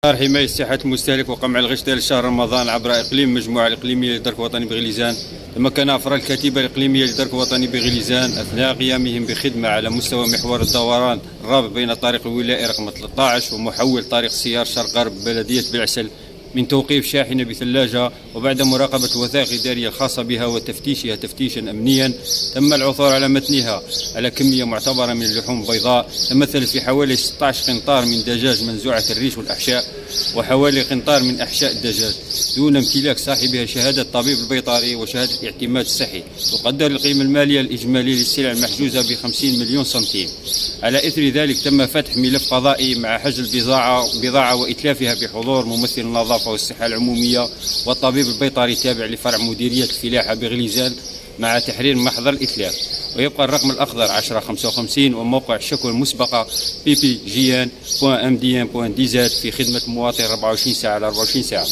حماية صحة المستهلك وقمع الغش طيلة شهر رمضان عبر إقليم مجموعة الإقليمية للدرك الوطني بغليزان. تمكن أفراد الكتيبة الإقليمية للدرك الوطني بغليزان أثناء قيامهم بخدمة على مستوى محور الدوران الرابط بين طريق الولائي رقم 13 ومحول طريق سيار شرق غرب بلدية بالعسل من توقيف شاحنة بثلاجة، وبعد مراقبة الوثائق الإدارية الخاصة بها وتفتيشها تفتيشا أمنيا تم العثور على متنها على كمية معتبرة من اللحوم البيضاء تمثلت في حوالي 16 قنطار من دجاج منزوعة الريش والأحشاء وحوالي قنطار من أحشاء الدجاج دون امتلاك صاحبها شهادة الطبيب البيطري وشهادة الاعتماد الصحي. تقدر القيمة المالية الإجمالية للسلع المحجوزة ب50 مليون سنتيم. على إثر ذلك تم فتح ملف قضائي مع حجز البضاعة وإتلافها بحضور ممثل النظافة والصحة العمومية والطبيب البيطري التابع لفرع مديرية الفلاحة بغليزان مع تحرير محضر الإتلاف. ويبقى الرقم الأخضر 1055 وموقع الشكوى المسبقة ppgn.mdn.dz في خدمة المواطن 24 ساعة على 24 ساعة.